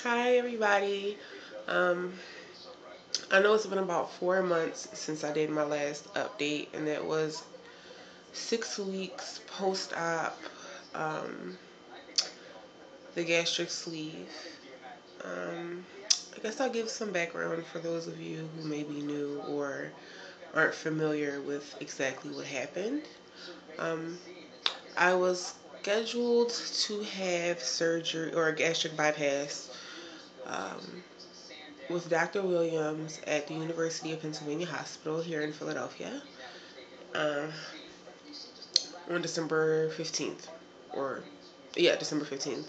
Hi everybody. Um, I know it's been about 4 months since I did my last update, and that was 6 weeks post-op, um, the gastric sleeve. Um, I guess I'll give some background for those of you who may be new or aren't familiar with exactly what happened. Um, I was scheduled to have surgery or a gastric bypass. Um, with Dr. Williams at the University of Pennsylvania Hospital here in Philadelphia uh, on December 15th. Or, yeah, December 15th.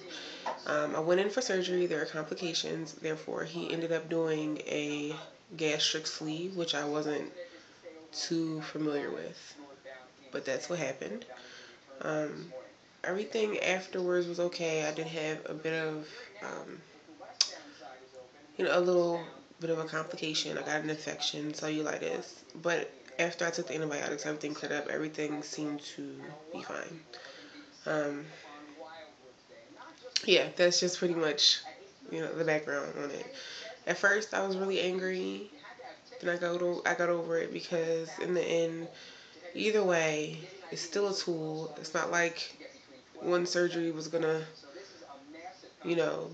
I went in for surgery. There were complications. Therefore, he ended up doing a gastric sleeve, which I wasn't too familiar with. But that's what happened. Um, Everything afterwards was okay. I did have a bit of, um, a little bit of a complication. I got an infection, cellulitis. But after I took the antibiotics, everything cleared up. Everything seemed to be fine. Um, yeah, that's just pretty much, the background on it. At first, I was really angry. Then I got over it because in the end, either way, it's still a tool. It's not like one surgery was gonna,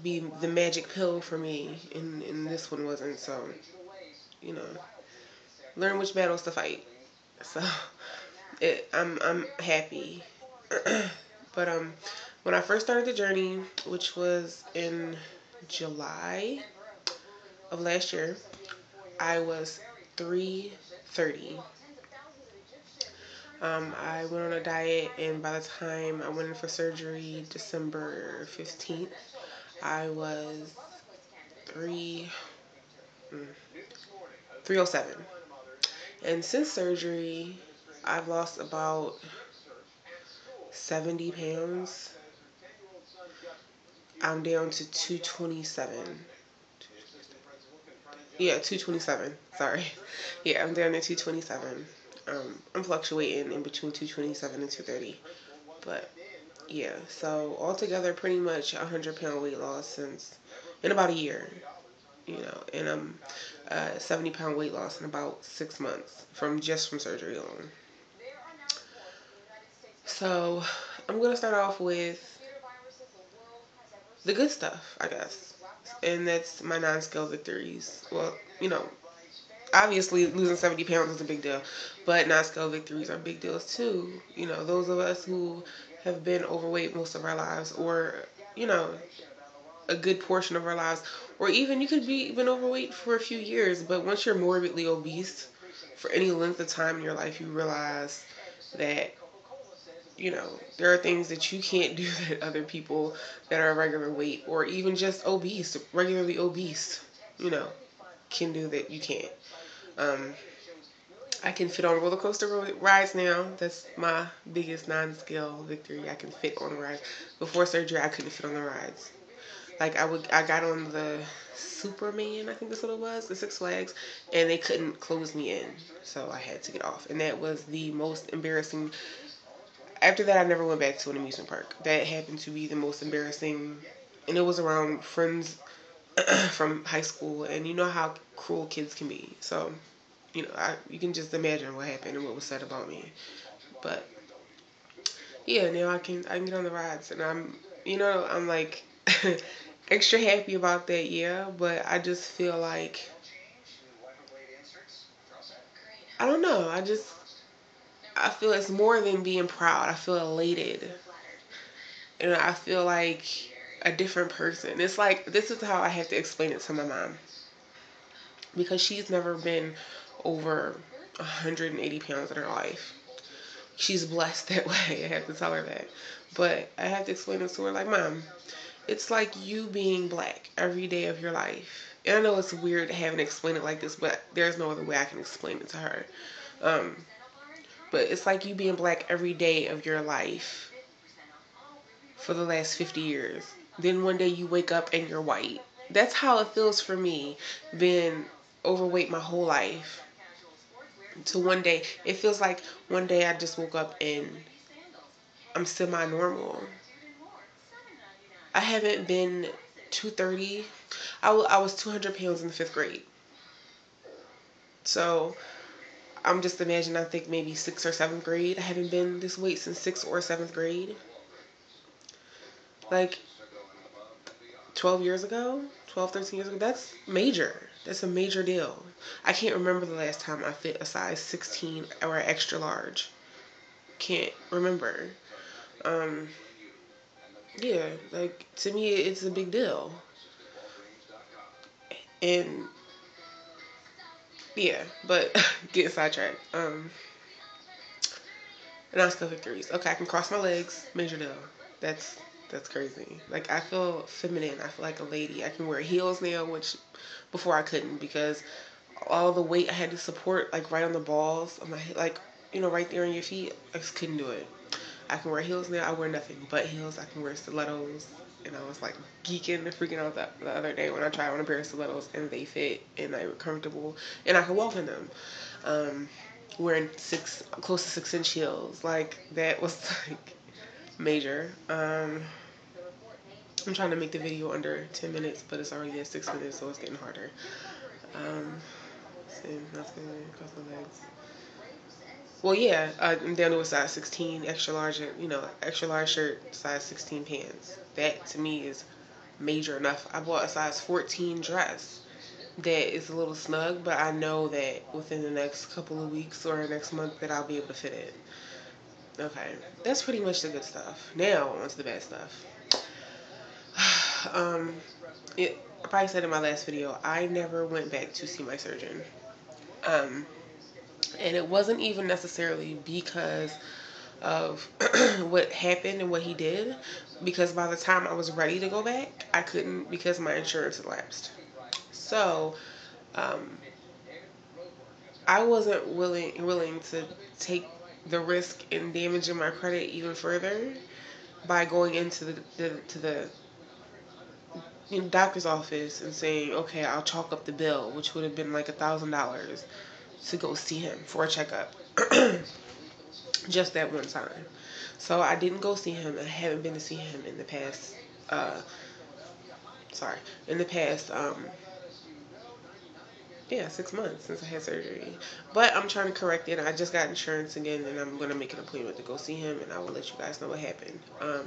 be the magic pill for me, and this one wasn't. So, you know, learn which battles to fight. So, I'm happy. But when I first started the journey, which was in July of last year, I was 330. I went on a diet, and by the time I went in for surgery, December 15th, I was 3 mm, 307. And since surgery, I've lost about 70 pounds. I'm down to 227. Yeah, 227. Sorry. Yeah, I'm down to 227. I'm fluctuating in between 227 and 230. But yeah, so altogether, pretty much a 100-pound weight loss since in about a year. And 70-pound weight loss in about 6 months from surgery alone. So I'm gonna start off with the good stuff, I guess, and that's my non-scale victories. Well, you know, obviously losing 70 pounds is a big deal, but non-scale victories are big deals too. Those of us who have been overweight most of our lives, or you know, a good portion of our lives, or even you could be even overweight for a few years, but once you're morbidly obese for any length of time in your life, you realize that there are things that you can't do that other people that are regular weight or even just obese, regularly obese, you know, can do that you can't. Um, I can fit on roller coaster rides now. That's my biggest non-scale victory. I can fit on rides. Before surgery, I couldn't fit on the rides. Like I got on the Superman, I think that's what it was, the Six Flags, and they couldn't close me in, so I had to get off. And that was the most embarrassing. After that, I never went back to an amusement park. That happened to be the most embarrassing, and it was around friends from high school, and you know how cruel kids can be. So, you can just imagine what happened and what was said about me. But yeah, now I can get on the rides, and I'm like extra happy about that. Yeah, but I just feel like I don't know. I feel it's more than being proud. I feel elated, and I feel like a different person. It's like this is how I have to explain it to my mom because she's never been over 180 pounds in her life. She's blessed that way. I have to tell her that. But I have to explain it to her like, Mom, it's like you being black every day of your life. And I know it's weird having to explain it like this, but there's no other way I can explain it to her. Um, but it's like you being black every day of your life for the last 50 years. Then one day you wake up and you're white. That's how it feels for me, being overweight my whole life. To one day, it feels like one day I just woke up and I'm semi-normal. I haven't been 230. I was 200 pounds in the 5th grade. So I'm just imagining, I think maybe 6th or 7th grade. I haven't been this weight since 6th or 7th grade. Like 12 years ago, 12, 13 years ago. That's major. That's a major deal. I can't remember the last time I fit a size 16 or extra large. Can't remember. Um, yeah, like to me, it's a big deal. And yeah, but getting sidetracked. Non-skill victories. Okay, I can cross my legs. Major deal. That's that's crazy. Like I feel feminine. I feel like a lady. I can wear heels now, which before I couldn't because all the weight I had to support, like right on the balls of my head, like right there on your feet. I just couldn't do it. I can wear heels now. I wear nothing but heels. I can wear stilettos. And I was like geeking and freaking out the other day when I tried on a pair of stilettos and they fit and they were comfortable and I could walk in them. Um, Wearing close to 6-inch heels, like that was like major. I'm trying to make the video under 10 minutes, but it's already at 6 minutes, so it's getting harder. Same, that's good. Cross my legs. Well, yeah, I'm down to a size 16, extra large, extra large shirt, size 16 pants. That to me is major enough. I bought a size 14 dress that is a little snug, but I know that within the next couple of weeks or next month that I'll be able to fit it. Okay, that's pretty much the good stuff. Now on to the bad stuff. um, I probably said in my last video, I never went back to see my surgeon. Um, and it wasn't even necessarily because of what happened and what he did, because by the time I was ready to go back, I couldn't because my insurance had lapsed. So, um, I wasn't willing to take the risk in damaging my credit even further by going into the doctor's office and saying, okay, I'll chalk up the bill, which would have been like $1,000 to go see him for a checkup. Just that one time. So I didn't go see him. I haven't been to see him in the past, uh, sorry, in the past, yeah, 6 months since I had surgery. But I'm trying to correct it. I just got insurance again, and I'm going to make an appointment to go see him, and I will let you guys know what happened. But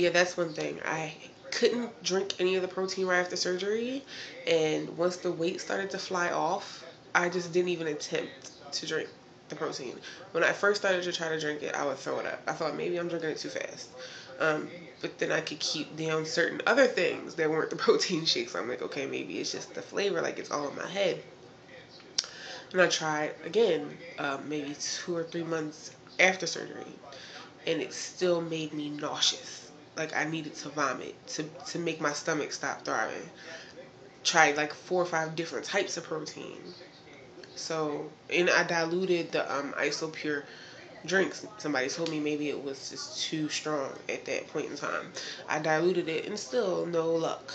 yeah, that's one thing. I couldn't drink any of the protein right after surgery, and once the weight started to fly off, I just didn't even attempt to drink the protein. When I first started to try to drink it, I would throw it up. I thought maybe I'm drinking it too fast. But then I could keep down certain other things that weren't the protein shakes. I'm like, okay, maybe it's just the flavor, like it's all in my head. And I tried again, maybe 2 or 3 months after surgery, and it still made me nauseous. Like I needed to vomit to make my stomach stop throbbing. Tried like 4 or 5 different types of protein. So, and I diluted the Isopure drinks. Somebody told me maybe it was just too strong at that point in time. I diluted it and still no luck.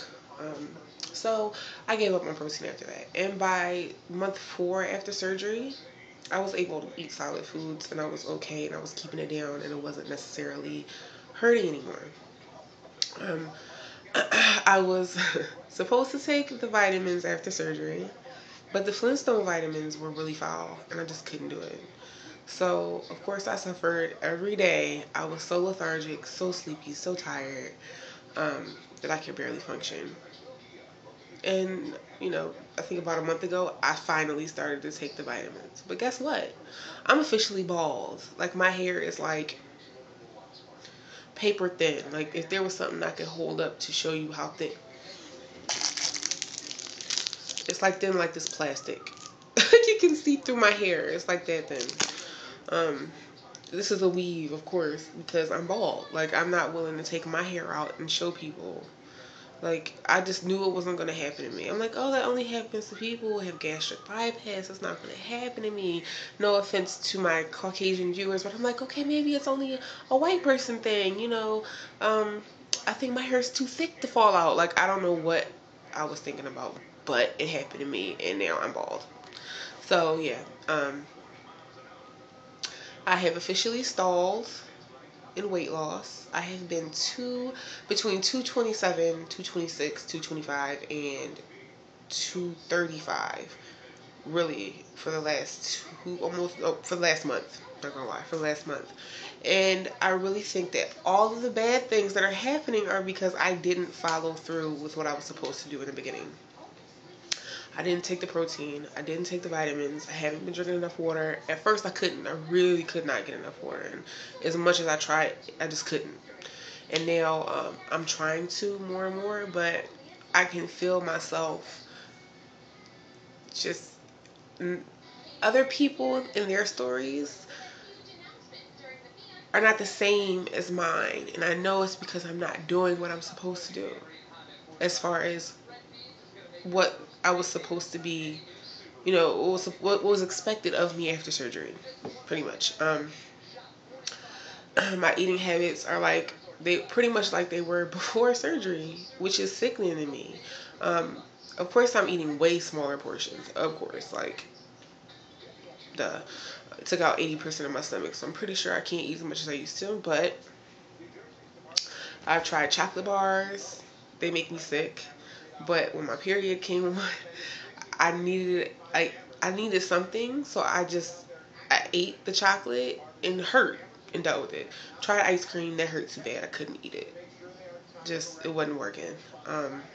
So I gave up on protein after that. And by month 4 after surgery, I was able to eat solid foods and I was okay and I was keeping it down and it wasn't necessarily hurting anymore. Um, I was supposed to take the vitamins after surgery, but the Flintstone vitamins were really foul and I just couldn't do it. So, of course, I suffered every day. I was so lethargic, so sleepy, so tired that I could barely function. And, I think about a month ago, I finally started to take the vitamins. But guess what? I'm officially bald. Like, my hair is like paper thin. Like, if there was something I could hold up to show you how thick, it's like thin like this plastic. You can see through my hair. It's like that thin. Um, this is a weave, of course, because I'm bald. Like, I'm not willing to take my hair out and show people. Like, I just knew it wasn't going to happen to me. I'm like, oh, that only happens to people who have gastric bypass. It's not going to happen to me. No offense to my Caucasian viewers, but I'm like, okay, maybe it's only a white person thing, I think my hair is too thick to fall out. Like, I don't know what I was thinking about, but it happened to me, and now I'm bald. So, yeah, I have officially stalled in weight loss. I have been between 227, 226, 225, and 235 really for the last for the last month. Not gonna lie, for the last month. And I really think that all of the bad things that are happening are because I didn't follow through with what I was supposed to do in the beginning. I didn't take the protein. I didn't take the vitamins. I haven't been drinking enough water. At first, I couldn't. I really could not get enough water. And as much as I tried, I just couldn't. And now I'm trying to more and more, but I can feel myself just other people in their stories are not the same as mine. And I know it's because I'm not doing what I'm supposed to do as far as what I was supposed to be, what was expected of me after surgery, pretty much. My eating habits are like they pretty much like they were before surgery, which is sickening to me. Of course, I'm eating way smaller portions. Of course, like the it took out 80% of my stomach, so I'm pretty sure I can't eat as much as I used to. But I've tried chocolate bars; they make me sick. But when my period came on, I needed I needed something, so I ate the chocolate and hurt and dealt with it. Tried ice cream, that hurt too bad. I couldn't eat it. Just it wasn't working.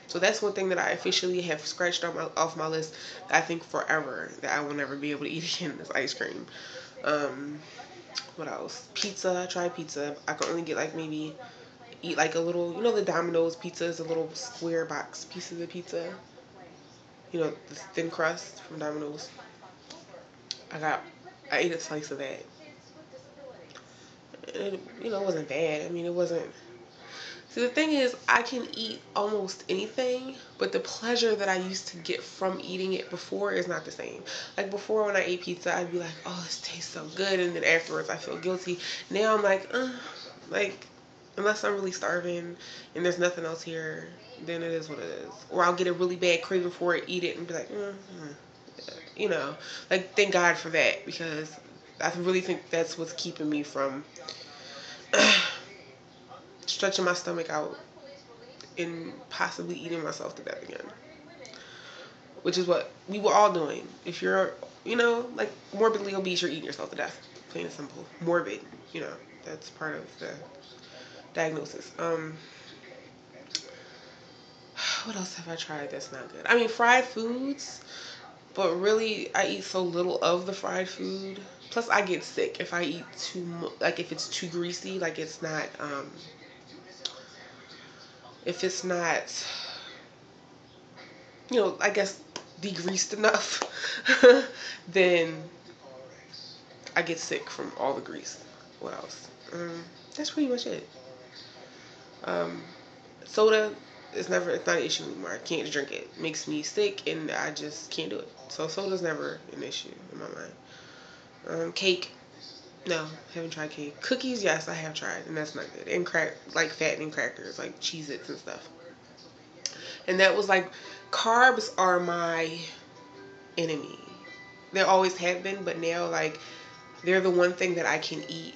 So that's one thing that I officially have scratched off my list. That I think forever that I will never be able to eat again is ice cream. Um, what else? Pizza. I tried pizza. I could only get like maybe eat like a little. You know the Domino's pizza is a little square box pieces of pizza. You know the thin crust from Domino's. I got. I ate a slice of that. It wasn't bad. I mean, it wasn't. See, the thing is, I can eat almost anything, but the pleasure that I used to get from eating it before is not the same. Like before, when I ate pizza, I'd be like, "Oh, this tastes so good," and then afterwards, I feel guilty. Now I'm like, unless I'm really starving and there's nothing else here, then it is what it is. Or I'll get a really bad craving for it, eat it, and be like, you know, like thank God for that because I really think that's what's keeping me from stretching my stomach out and possibly eating myself to death again. Which is what we were all doing. If you're, like morbidly obese, you're eating yourself to death. Plain and simple. Morbid, that's part of the diagnosis. What else have I tried that's not good? I mean, fried foods, but really, I eat so little of the fried food. Plus, I get sick if I eat too much. Like if it's too greasy, like if it's not, I guess degreased enough, then I get sick from all the grease. What else? That's pretty much it. Um, Soda it's not an issue anymore. I can't drink it. It makes me sick and I just can't do it. So soda's never an issue in my mind. Cake, no, haven't tried cake. Cookies, yes, I have tried, and that's not good. And like fattening crackers, like Cheez-Its and stuff. And that was like, carbs are my enemy. They always have been, but now like they're the one thing that I can eat,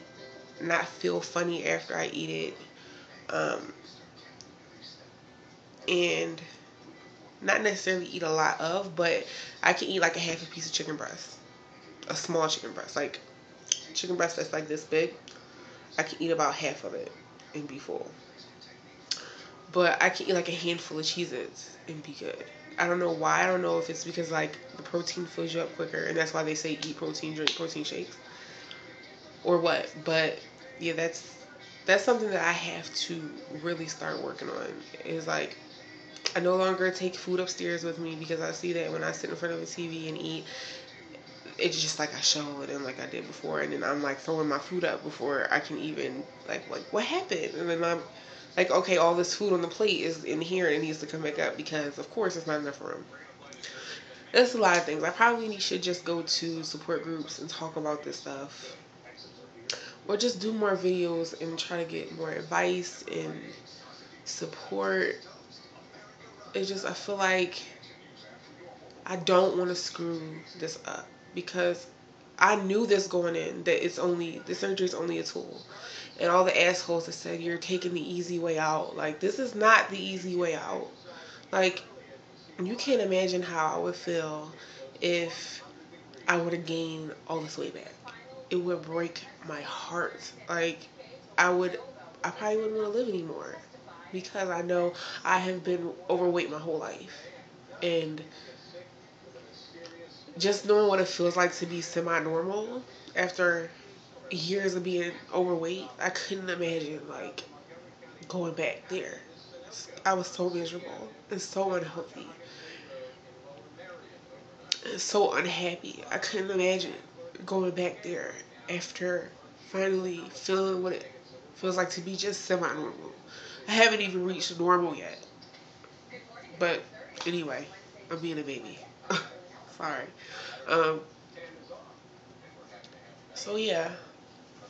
not feel funny after I eat it, and not necessarily eat a lot of, but I can eat like a half a piece of chicken breast, a small chicken breast, like chicken breast that's like this big. I can eat about half of it and be full. But I can eat like a handful of Cheez-Its and be good. I don't know why. I don't know if it's because like the protein fills you up quicker and that's why they say eat protein, drink protein shakes or what. But yeah, that's something that I have to really start working on. Is like I no longer take food upstairs with me because I see that when I sit in front of a TV and eat, it's just like I show it and like I did before, and then I'm like throwing my food up before I can even like what happened, and then I'm like, okay, all this food on the plate is in here and it needs to come back up because of course it's not enough room. There's a lot of things. I probably should just go to support groups and talk about this stuff, or just do more videos and try to get more advice and support. It's just I feel like I don't want to screw this up because I knew this going in, that the surgery is only a tool. And all the assholes that said you're taking the easy way out, like, this is not the easy way out. Like, you can't imagine how I would feel if I would have gained all this weight back. It would break my heart. Like, I probably wouldn't want to live anymore, because I know I have been overweight my whole life. And just knowing what it feels like to be semi-normal after years of being overweight, I couldn't imagine, like, going back there. I was so miserable and so unhealthy and so unhappy. I couldn't imagine going back there after finally feeling what it feels like to be just semi-normal. I haven't even reached normal yet. But anyway, I'm being a baby. Sorry. Um, so yeah,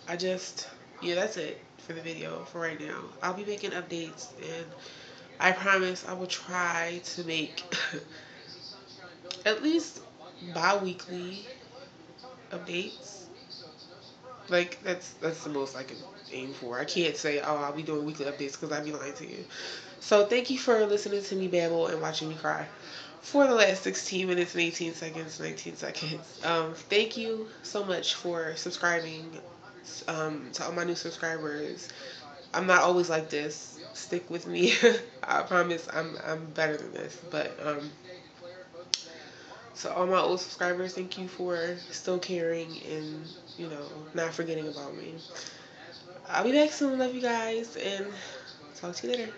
I just, yeah, that's it for the video for right now. I'll be making updates, and I promise I will try to make at least bi-weekly updates. Like, that's the most I can aim for. I can't say, oh, I'll be doing weekly updates, because I'd be lying to you. So thank you for listening to me babble and watching me cry for the last 16 minutes and 18 seconds, 19 seconds. Thank you so much for subscribing, to all my new subscribers. I'm not always like this. Stick with me. I promise I'm better than this. But so all my old subscribers, thank you for still caring and, not forgetting about me. I'll be back soon. Love you guys, and talk to you later.